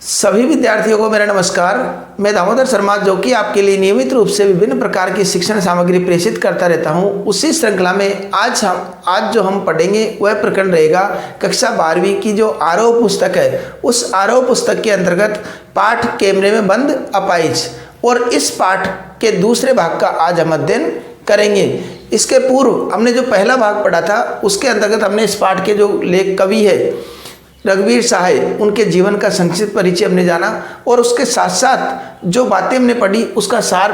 सभी विद्यार्थियों को मेरा नमस्कार। मैं दामोदर शर्मा जो कि आपके लिए नियमित रूप से विभिन्न प्रकार की शिक्षण सामग्री प्रेषित करता रहता हूं, उसी श्रृंखला में आज जो हम पढ़ेंगे वह प्रकरण रहेगा कक्षा 12वीं की जो आरोह पुस्तक है। उस आरोह पुस्तक के अंतर्गत पाठ कैमरे में बंद अपाइज, और इस पाठ के दूसरे भाग का आज हम अध्ययन करेंगे। इसके पूर्व हमने जो पहला भाग पढ़ा था उसके अंतर्गत हमने इस पाठ के जो लेख कवि है रघुवीर सहाय, उनके जीवन का संक्षिप्त परिचय हमने जाना, और उसके साथ साथ जो बातें हमने पढ़ी उसका सार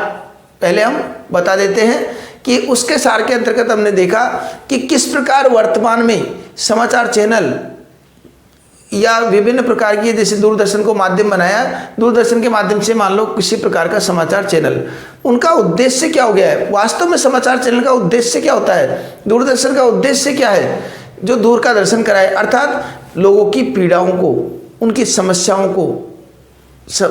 पहले हम बता देते हैं कि उसके सार के अंतर्गत हमने देखा कि किस प्रकार वर्तमान में समाचार चैनल या विभिन्न प्रकार की, जैसे दूरदर्शन को माध्यम बनाया, दूरदर्शन के माध्यम से मान लो किसी प्रकार का समाचार चैनल, उनका उद्देश्य क्या हो गया है। वास्तव में समाचार चैनल का उद्देश्य क्या होता है, दूरदर्शन का उद्देश्य क्या है, जो दूर का दर्शन कराए, अर्थात लोगों की पीड़ाओं को, उनकी समस्याओं को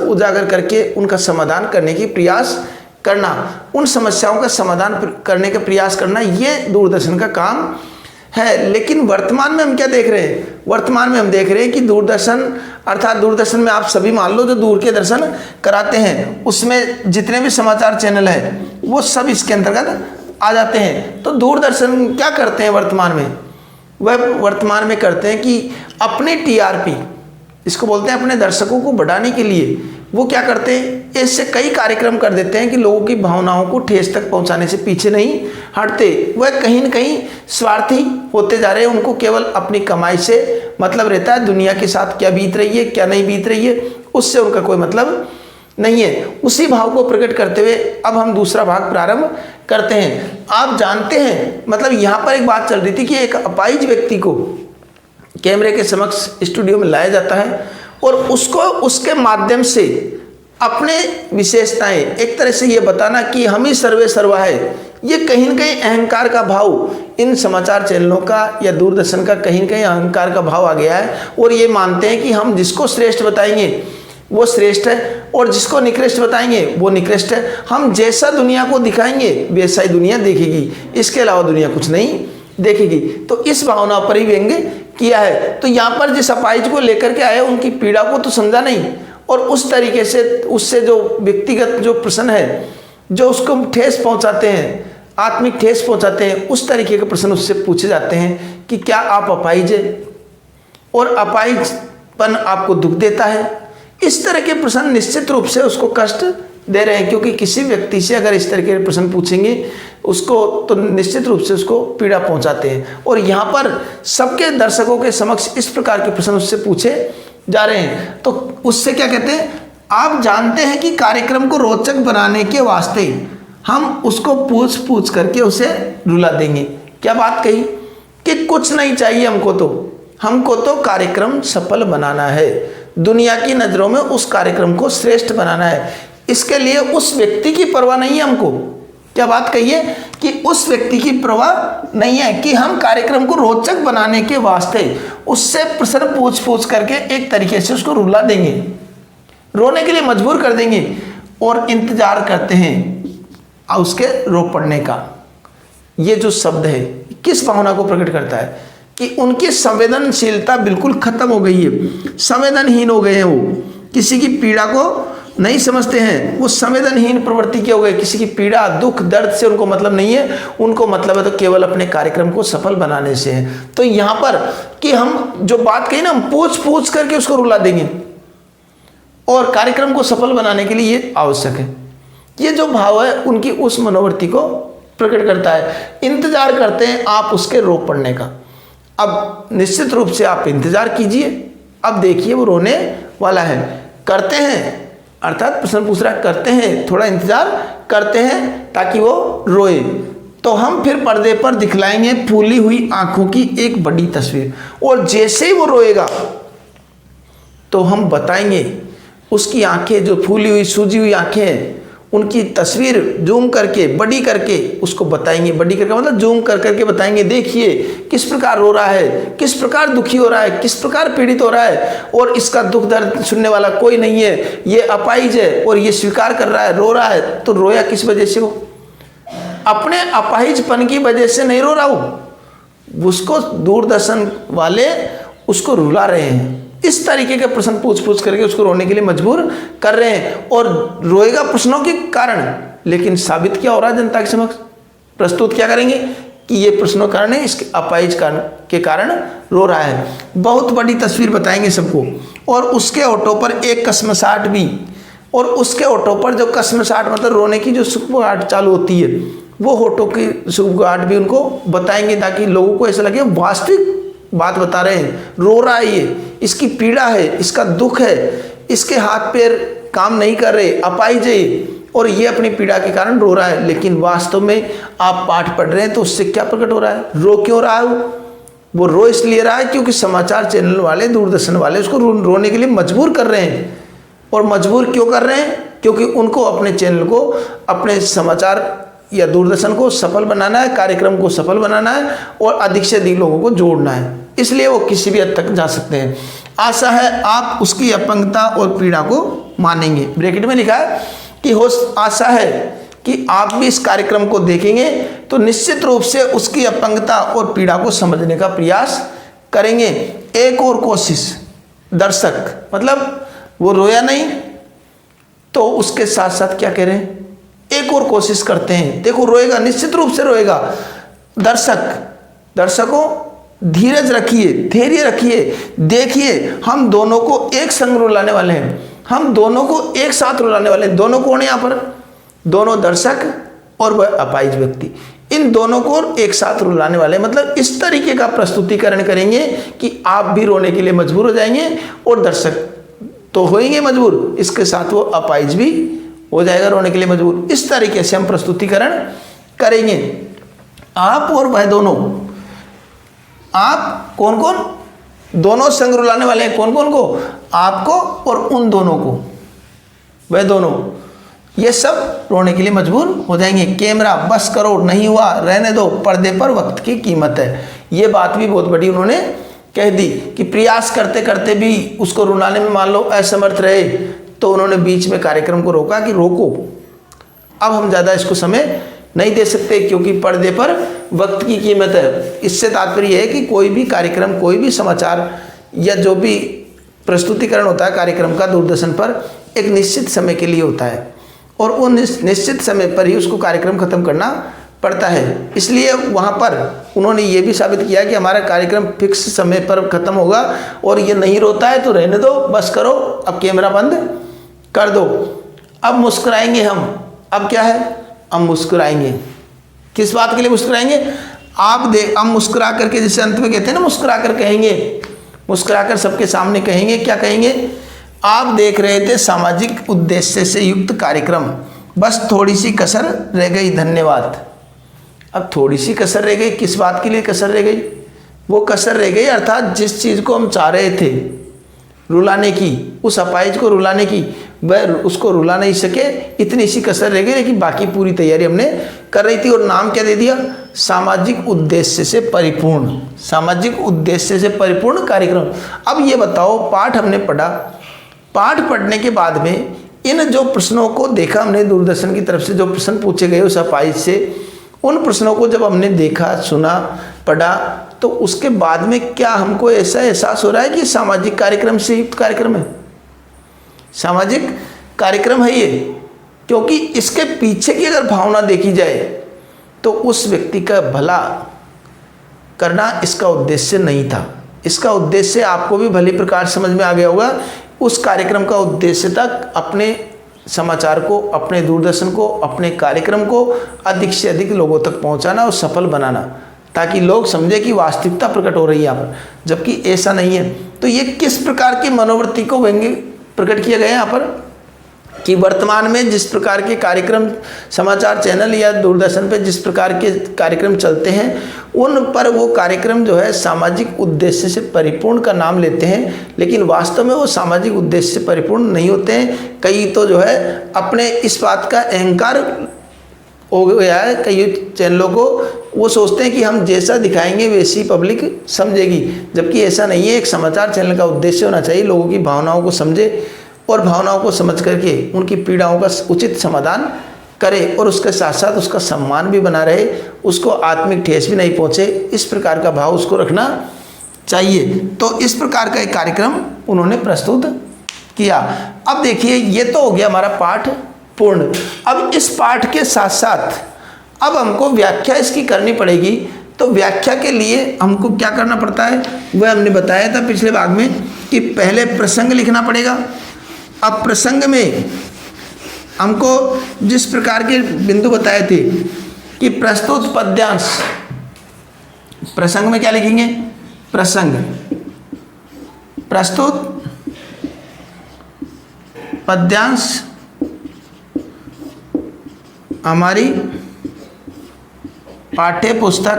उजागर करके उनका समाधान करने की प्रयास करना, उन समस्याओं का समाधान करने का प्रयास करना, ये दूरदर्शन का काम है। लेकिन वर्तमान में हम क्या देख रहे हैं, वर्तमान में हम देख रहे हैं कि दूरदर्शन, अर्थात दूरदर्शन में आप सभी मान लो जो दूर के दर्शन कराते हैं, उसमें जितने भी समाचार चैनल हैं वो सब इसके अंतर्गत आ जाते हैं। तो दूरदर्शन क्या करते हैं वर्तमान में, वह वर्तमान में करते हैं कि अपने टीआरपी, इसको बोलते हैं अपने दर्शकों को बढ़ाने के लिए वो क्या करते हैं, ऐसे कई कार्यक्रम कर देते हैं कि लोगों की भावनाओं को ठेस तक पहुंचाने से पीछे नहीं हटते। वह कहीं न कहीं स्वार्थी होते जा रहे हैं, उनको केवल अपनी कमाई से मतलब रहता है, दुनिया के साथ क्या बीत रही है क्या नहीं बीत रही है उससे उनका कोई मतलब नहीं है। उसी भाव को प्रकट करते हुए अब हम दूसरा भाग प्रारंभ करते हैं। आप जानते हैं, मतलब यहाँ पर एक बात चल रही थी कि एक अपाहिज व्यक्ति को कैमरे के समक्ष स्टूडियो में लाया जाता है और उसको उसके माध्यम से अपने विशेषताएं, एक तरह से ये बताना कि हम ही सर्वे सर्वा है, ये कहीं न कहीं अहंकार का भाव इन समाचार चैनलों का या दूरदर्शन का कहीं न कहीं अहंकार का भाव आ गया है। और ये मानते हैं कि हम जिसको श्रेष्ठ बताएंगे वो श्रेष्ठ है और जिसको निकृष्ट बताएंगे वो निकृष्ट है। हम जैसा दुनिया को दिखाएंगे वैसा ही दुनिया देखेगी, इसके अलावा दुनिया कुछ नहीं देखेगी। तो इस भावना पर ही व्यंग्य किया है। तो यहाँ पर जिस अपाहिज को लेकर के आए उनकी पीड़ा को तो समझा नहीं, और उस तरीके से उससे जो व्यक्तिगत जो प्रश्न है, जो उसको ठेस पहुँचाते हैं, आत्मिक ठेस पहुँचाते हैं, उस तरीके के प्रश्न उससे पूछे जाते हैं कि क्या आप अपाहिज है और अपाहिजपन आपको दुख देता है। इस तरह के प्रश्न निश्चित रूप से उसको कष्ट दे रहे हैं, क्योंकि किसी व्यक्ति से अगर इस तरह के प्रश्न पूछेंगे उसको तो निश्चित रूप से उसको पीड़ा पहुंचाते हैं। और यहाँ पर सबके दर्शकों के समक्ष इस प्रकार के प्रश्न उससे पूछे जा रहे हैं। तो उससे क्या कहते हैं, आप जानते हैं कि कार्यक्रम को रोचक बनाने के वास्ते हम उसको पूछ पूछ करके उसे रुला देंगे। क्या बात कही कि कुछ नहीं चाहिए हमको तो कार्यक्रम सफल बनाना है, दुनिया की नज़रों में उस कार्यक्रम को श्रेष्ठ बनाना है। इसके लिए उस व्यक्ति की परवाह नहीं है हमको। क्या बात कहिए कि उस व्यक्ति की परवाह नहीं है कि हम कार्यक्रम को रोचक बनाने के वास्ते उससे प्रश्न पूछ पूछ करके एक तरीके से उसको रुला देंगे, रोने के लिए मजबूर कर देंगे, और इंतजार करते हैं उसके रो पड़ने का। ये जो शब्द है किस भावना को प्रकट करता है कि उनकी संवेदनशीलता बिल्कुल खत्म हो गई है, संवेदनहीन हो गए हैं, वो किसी की पीड़ा को नहीं समझते हैं, वो संवेदनहीन प्रवृत्ति के हो गए। किसी की पीड़ा दुख दर्द से उनको मतलब नहीं है, उनको मतलब है तो केवल अपने कार्यक्रम को सफल बनाने से है। तो यहाँ पर कि हम जो बात कही ना, हम पूछ पूछ करके उसको रुला देंगे और कार्यक्रम को सफल बनाने के लिए ये आवश्यक है। ये जो भाव है उनकी उस मनोवृत्ति को प्रकट करता है। इंतजार करते हैं आप उसके रो पड़ने का। अब निश्चित रूप से आप इंतजार कीजिए, अब देखिए वो रोने वाला है। करते हैं अर्थात प्रश्न पूछ रहा, करते हैं, थोड़ा इंतजार करते हैं ताकि वो रोए। तो हम फिर पर्दे पर दिखलाएंगे फूली हुई आंखों की एक बड़ी तस्वीर, और जैसे ही वो रोएगा तो हम बताएंगे उसकी आंखें, जो फूली हुई सूजी हुई आंखें हैं, उनकी तस्वीर जूम करके बड़ी करके उसको बताएंगे। बड़ी करके मतलब जूम कर करके बताएंगे, देखिए किस प्रकार रो रहा है, किस प्रकार दुखी हो रहा है, किस प्रकार पीड़ित हो रहा है, और इसका दुख दर्द सुनने वाला कोई नहीं है, ये अपाहिज है और ये स्वीकार कर रहा है, रो रहा है। तो रोया किस वजह से, हो अपने अपाहिजपन की वजह से नहीं रो रहा हो, उसको दूरदर्शन वाले उसको रुला रहे हैं, इस तरीके के प्रश्न पूछ करके उसको रोने के लिए मजबूर कर रहे हैं, और रोएगा प्रश्नों के कारण, लेकिन साबित क्या हो रहा है जनता के समक्ष, प्रस्तुत क्या करेंगे कि ये प्रश्नों के कारण है, इसके अपाहिज के कारण रो रहा है। बहुत बड़ी तस्वीर बताएंगे सबको, और उसके ऑटो पर एक कसमसाहट भी, और उसके ऑटो पर जो कसमसाहट मतलब रोने की जो सुखबुगाहट चालू होती है, वो ऑटो की सुखबुगाहट भी उनको बताएंगे, ताकि लोगों को ऐसा लगे वास्तविक बात बता रहे हैं, रो रहा है ये, इसकी पीड़ा है, इसका दुख है, इसके हाथ पैर काम नहीं कर रहे, अपाहिज है और ये अपनी पीड़ा के कारण रो रहा है। लेकिन वास्तव में आप पाठ पढ़ रहे हैं तो उससे क्या प्रकट हो रहा है, रो क्यों रहा है वो रो इसलिए रहा है क्योंकि समाचार चैनल वाले, दूरदर्शन वाले उसको रोने के लिए मजबूर कर रहे हैं। और मजबूर क्यों कर रहे हैं, क्योंकि उनको अपने चैनल को, अपने समाचार या दूरदर्शन को सफल बनाना है, कार्यक्रम को सफल बनाना है और अधिक से अधिक लोगों को जोड़ना है, इसलिए वो किसी भी हद तक जा सकते हैं। आशा है आप उसकी अपंगता और पीड़ा को मानेंगे। ब्रैकेट में लिखा है कि आशा है कि आप भी इस कार्यक्रम को देखेंगे तो निश्चित रूप से उसकी अपंगता और पीड़ा को समझने का प्रयास करेंगे। एक और कोशिश, दर्शक मतलब वो रोया नहीं तो उसके साथ साथ क्या कह रहे हैं, एक और कोशिश करते हैं। देखो रोएगा, निश्चित रूप से रोएगा। दर्शकों धीरज रखिए, धैर्य रखिए, देखिए हम दोनों को एक संग रुलाने वाले हैं, हम दोनों को एक साथ रुलाने वाले हैं। दोनों कौन है यहाँ पर, दोनों दर्शक और वह अपाहिज व्यक्ति, इन दोनों को एक साथ रुलाने वाले, मतलब इस तरीके का प्रस्तुतिकरण करेंगे कि आप भी रोने के लिए मजबूर हो जाएंगे और दर्शक तो होंगे मजबूर, इसके साथ वो अपाहिज भी हो जाएगा रोने के लिए मजबूर। इस तरीके से हम प्रस्तुतिकरण करेंगे। आप और वह दोनों, आप कौन कौन, दोनों संग रुलाने वाले हैं, कौन कौन को, आपको और उन दोनों को, वह दोनों, ये सब रोने के लिए मजबूर हो जाएंगे। कैमरा बस करो, नहीं हुआ रहने दो, पर्दे पर वक्त की कीमत है। ये बात भी बहुत बड़ी उन्होंने कह दी कि प्रयास करते करते भी उसको रुलाने में मान लो असमर्थ रहे, तो उन्होंने बीच में कार्यक्रम को रोका कि रोको, अब हम ज़्यादा इसको समय नहीं दे सकते क्योंकि पर्दे पर वक्त की कीमत है। इससे तात्पर्य है कि कोई भी कार्यक्रम, कोई भी समाचार या जो भी प्रस्तुतिकरण होता है कार्यक्रम का दूरदर्शन पर, एक निश्चित समय के लिए होता है और वो निश्चित समय पर ही उसको कार्यक्रम खत्म करना पड़ता है। इसलिए वहाँ पर उन्होंने ये भी साबित किया कि हमारा कार्यक्रम फिक्स समय पर खत्म होगा और ये नहीं रोता है तो रहने दो, बस करो, अब कैमरा बंद कर दो, अब मुस्कुराएंगे हम। अब क्या है, अब मुस्कुराएंगे। किस बात के लिए मुस्कुराएंगे, अब मुस्कुरा करके, जैसे अंत में कहते हैं ना, मुस्कुरा कर कहेंगे, मुस्कुरा कर सबके सामने कहेंगे। क्या कहेंगे, आप देख रहे थे सामाजिक उद्देश्य से युक्त कार्यक्रम, बस थोड़ी सी कसर रह गई, धन्यवाद। अब थोड़ी सी कसर रह गई, किस बात के लिए कसर रह गई, वो कसर रह गई अर्थात जिस चीज़ को हम चाह रहे थे रुलाने की, उस अपाहिज को रुलाने की, वह उसको रुला नहीं सके, इतनी सी कसर रह गई, लेकिन बाकी पूरी तैयारी हमने कर रही थी। और नाम क्या दे दिया, सामाजिक उद्देश्य से परिपूर्ण, सामाजिक उद्देश्य से परिपूर्ण कार्यक्रम। अब ये बताओ, पाठ हमने पढ़ा, पाठ पढ़ने के बाद में इन जो प्रश्नों को देखा हमने, दूरदर्शन की तरफ से जो प्रश्न पूछे गए उस अपाहिज से, उन प्रश्नों को जब हमने देखा, सुना, पढ़ा, तो उसके बाद में क्या हमको ऐसा एहसास हो रहा है कि सामाजिक कार्यक्रम से युक्त कार्यक्रम है, सामाजिक कार्यक्रम है ये, क्योंकि इसके पीछे की अगर भावना देखी जाए तो उस व्यक्ति का भला करना इसका उद्देश्य नहीं था। इसका उद्देश्य आपको भी भली प्रकार समझ में आ गया होगा। उस कार्यक्रम का उद्देश्य तक अपने समाचार को, अपने दूरदर्शन को, अपने कार्यक्रम को अधिक से अधिक लोगों तक पहुंचाना और सफल बनाना, ताकि लोग समझे कि वास्तविकता प्रकट हो रही है यहाँ पर, जबकि ऐसा नहीं है। तो ये किस प्रकार की मनोवृत्ति को व्यंग्य प्रकट किया गया यहाँ पर कि वर्तमान में जिस प्रकार के कार्यक्रम समाचार चैनल या दूरदर्शन पे जिस प्रकार के कार्यक्रम चलते हैं, उन पर वो कार्यक्रम जो है सामाजिक उद्देश्य से परिपूर्ण का नाम लेते हैं, लेकिन वास्तव में वो सामाजिक उद्देश्य से परिपूर्ण नहीं होते हैं। कई तो जो है अपने इस बात का अहंकार हो गया है कई चैनलों को, वो सोचते हैं कि हम जैसा दिखाएंगे वैसी पब्लिक समझेगी, जबकि ऐसा नहीं है। एक समाचार चैनल का उद्देश्य होना चाहिए लोगों की भावनाओं को समझे और भावनाओं को समझ करके उनकी पीड़ाओं का उचित समाधान करे और उसके साथ साथ उसका सम्मान भी बना रहे, उसको आत्मिक ठेस भी नहीं पहुँचे, इस प्रकार का भाव उसको रखना चाहिए। तो इस प्रकार का एक कार्यक्रम उन्होंने प्रस्तुत किया। अब देखिए ये तो हो गया हमारा पाठ पूर्ण। अब इस पाठ के साथ साथ अब हमको व्याख्या इसकी करनी पड़ेगी। तो व्याख्या के लिए हमको क्या करना पड़ता है वह हमने बताया था पिछले भाग में कि पहले प्रसंग लिखना पड़ेगा। अब प्रसंग में हमको जिस प्रकार के बिंदु बताए थे कि प्रस्तुत पद्यांश, प्रसंग में क्या लिखेंगे, प्रसंग, प्रस्तुत पद्यांश हमारी पाठ्य पुस्तक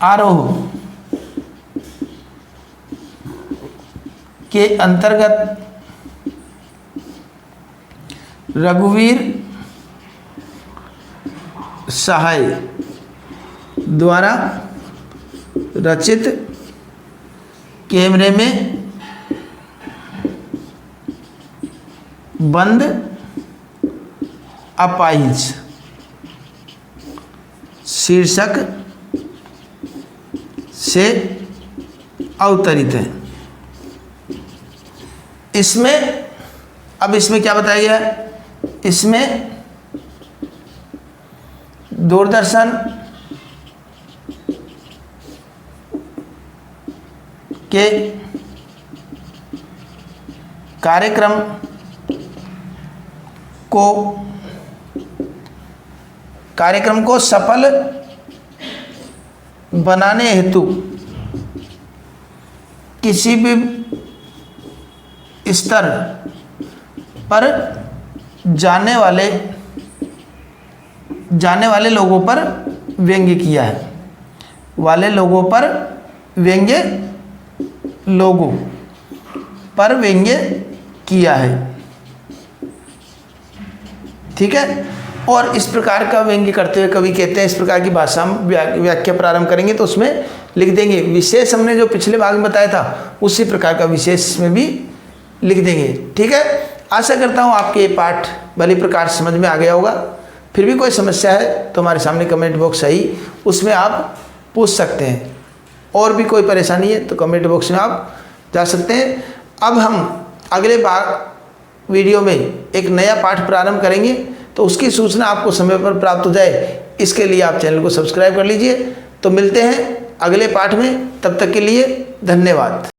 आरोह के अंतर्गत रघुवीर सहाय द्वारा रचित कैमरे में बंद अपाहिज शीर्षक से अवतरित है। इसमें अब इसमें क्या बताया गया है, इसमें दूरदर्शन के कार्यक्रम को सफल बनाने हेतु किसी भी स्तर पर जाने वाले लोगों पर व्यंग्य किया है, वाले लोगों पर व्यंग्य, लोगों पर व्यंग्य किया है। ठीक है। और इस प्रकार का व्यंग्य करते हुए कवि कहते हैं इस प्रकार की भाषा में व्याख्या प्रारंभ करेंगे तो उसमें लिख देंगे। विशेष हमने जो पिछले भाग में बताया था उसी प्रकार का विशेष में भी लिख देंगे। ठीक है। आशा करता हूँ आपके ये पाठ भली प्रकार समझ में आ गया होगा। फिर भी कोई समस्या है तो हमारे सामने कमेंट बॉक्स है ही, उसमें आप पूछ सकते हैं। और भी कोई परेशानी है तो कमेंट बॉक्स में आप जा सकते हैं। अब हम अगले वीडियो में एक नया पाठ प्रारंभ करेंगे तो उसकी सूचना आपको समय पर प्राप्त हो जाए, इसके लिए आप चैनल को सब्सक्राइब कर लीजिए। तो मिलते हैं अगले पाठ में, तब तक के लिए धन्यवाद।